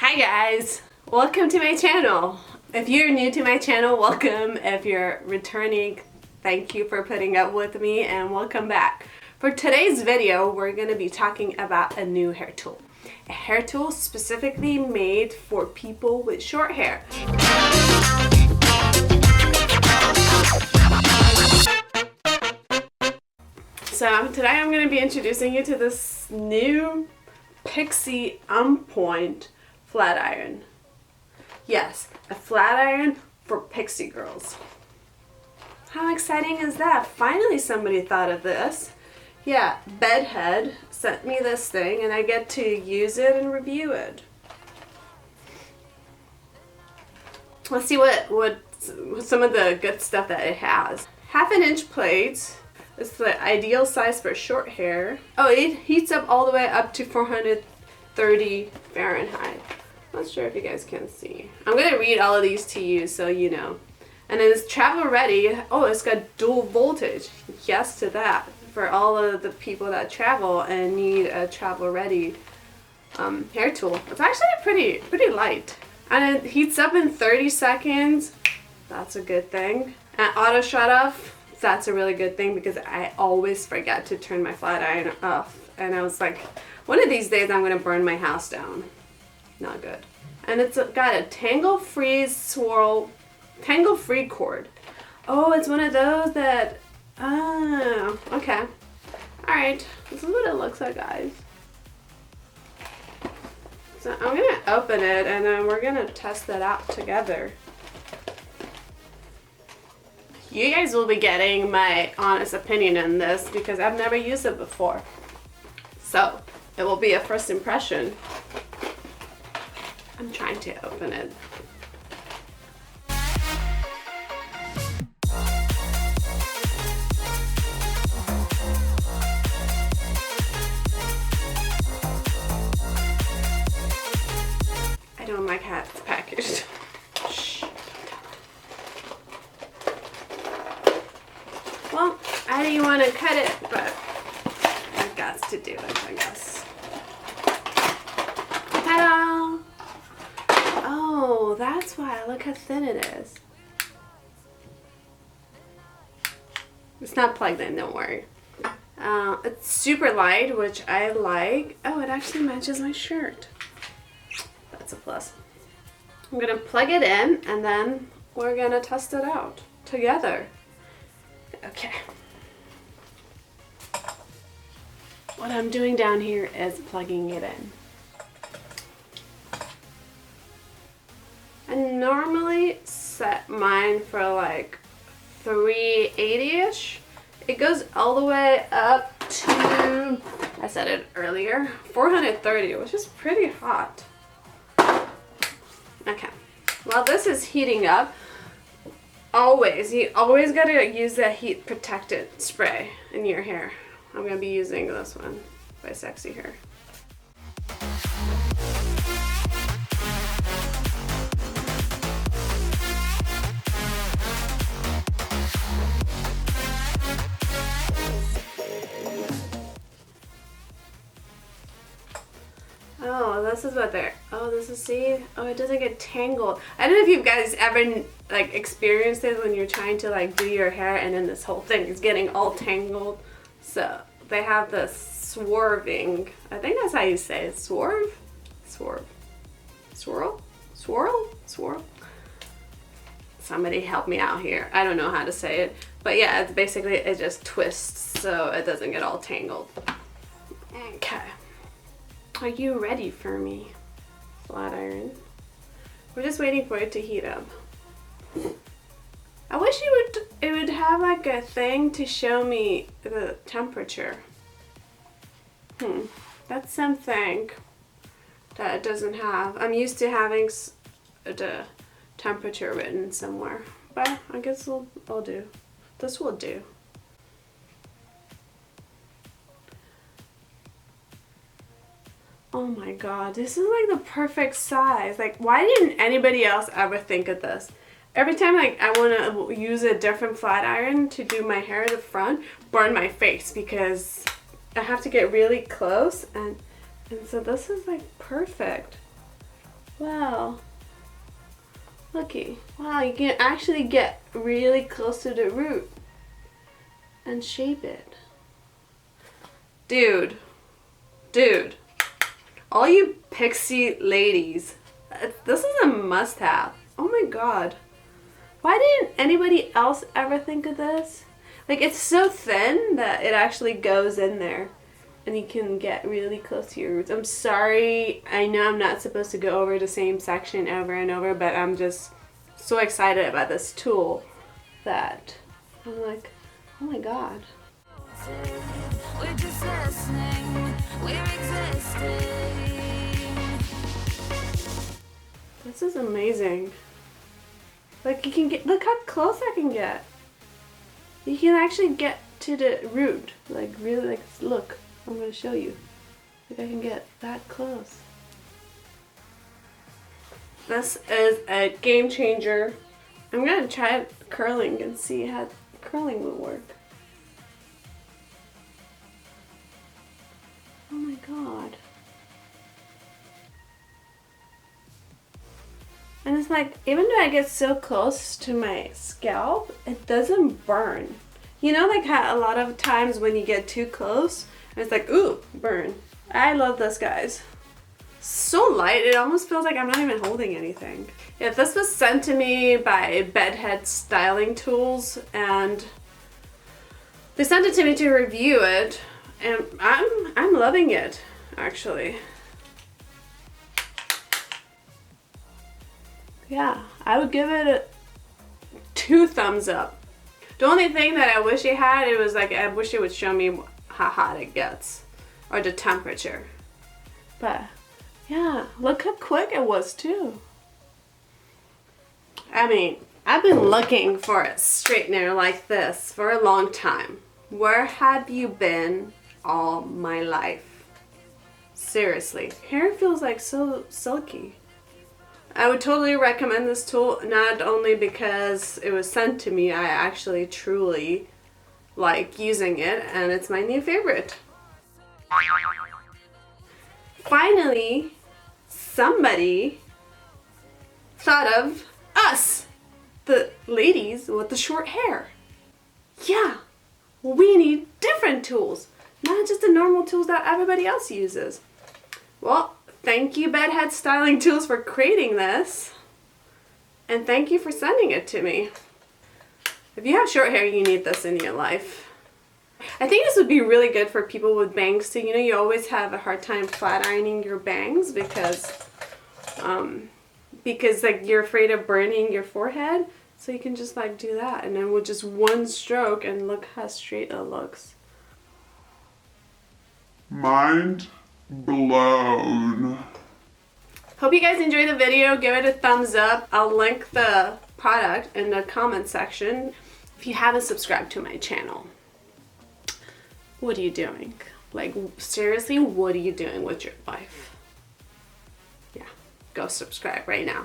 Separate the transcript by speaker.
Speaker 1: Hi guys, welcome to my channel. If you're new to my channel, welcome. If you're returning, thank you for putting up with me and welcome back. For today's video, we're going to be talking about a new hair tool. A hair tool specifically made for people with short hair. So today I'm going to be introducing you to this new Pixie Ambient flat iron. Yes, a flat iron for Pixie girls. How exciting is that? Finally somebody thought of this. Yeah, Bedhead sent me this thing and I get to use it and review it. Let's see what some of the good stuff that it has. 1/2 inch plates. It's the ideal size for short hair. Oh, it heats up all the way up to 430 Fahrenheit. Not sure if you guys can see. I'm gonna read all of these to you so you know. And then it's travel ready. Oh, it's got dual voltage. Yes to that. For all of the people that travel and need a travel ready hair tool. It's actually pretty light. And it heats up in 30 seconds. That's a good thing. And auto shut off. That's a really good thing because I always forget to turn my flat iron off. And I was like, one of these days I'm gonna burn my house down. Not good. And it's got a tangle-free cord. Oh, it's one of those that, okay. Alright, this is what it looks like, guys. So I'm gonna open it and then we're gonna test it out together. You guys will be getting my honest opinion on this because I've never used it before. So, it will be a first impression. I'm trying to open it. I don't like how it's packaged. Shh. Well, I didn't want to cut it, but I've got to do it, I guess. Ta-da! Oh, that's why. Look how thin it is. It's not plugged in, don't worry. It's super light, which I like. Oh, it actually matches my shirt. That's a plus. I'm gonna plug it in and then we're gonna test it out together. Okay. What I'm doing down here is plugging it in. I normally set mine for like 380-ish. It goes all the way up to, I said it earlier, 430, which is pretty hot. Okay, while this is heating up, you always gotta use that heat protectant spray in your hair. I'm gonna be using this one by Sexy Hair. Oh, this is what they're, see? Oh, it doesn't get tangled. I don't know if you guys ever like experienced it when you're trying to like do your hair and then this whole thing is getting all tangled. So they have this swerving, I think that's how you say it, swirl? Somebody help me out here. I don't know how to say it. But yeah, it's basically, it just twists so it doesn't get all tangled. Okay. Are you ready for me, flat iron? We're just waiting for it to heat up. I wish it would have like a thing to show me the temperature. That's something that it doesn't have. I'm used to having the temperature written somewhere, but I guess I'll do. This will do. Oh my god, this is like the perfect size. Like, why didn't anybody else ever think of this? Every time like I want to use a different flat iron to do my hair at the front, burn my face because I have to get really close and so this is like perfect. Wow. Looky. Wow, you can actually get really close to the root and shape it. Dude. All you Pixie ladies, this is a must-have. Oh my god. Why didn't anybody else ever think of this? Like, it's so thin that it actually goes in there and you can get really close to your roots. I'm sorry, I know I'm not supposed to go over the same section over and over, but I'm just so excited about this tool that I'm like, oh my god. We're just listening, we're existing. This is amazing. Like, you can get, look how close I can get. You can actually get to the root. Like, really, like, look, I'm gonna show you. Like, I can get that close. This is a game changer. I'm gonna try curling and see how curling will work. Oh my god. And it's like, even though I get so close to my scalp, it doesn't burn. You know, like how a lot of times when you get too close, it's like, ooh, burn. I love this, guys. So light, it almost feels like I'm not even holding anything. Yeah, this was sent to me by Bedhead Styling Tools, and they sent it to me to review it, and I'm loving it, actually. Yeah, I would give it 2 thumbs up. The only thing that I wish it had, it was like, I wish it would show me how hot it gets, or the temperature. But yeah, look how quick it was too. I mean, I've been looking for a straightener like this for a long time. Where have you been all my life? Seriously, hair feels like so silky. I would totally recommend this tool, not only because it was sent to me, I actually truly like using it, and it's my new favorite. Finally, somebody thought of us, the ladies with the short hair. Yeah, we need different tools, not just the normal tools that everybody else uses. Well, thank you, Bedhead Styling Tools, for creating this. And thank you for sending it to me. If you have short hair, you need this in your life. I think this would be really good for people with bangs too. You know, you always have a hard time flat ironing your bangs because like you're afraid of burning your forehead. So you can just like do that, and then with just one stroke, and look how straight it looks.
Speaker 2: Mind blown.
Speaker 1: Hope you guys enjoyed the video. Give it a thumbs up. I'll link the product in the comment section. If you haven't subscribed to my channel, what are you doing? Like, seriously, what are you doing with your life? Yeah, go subscribe right now.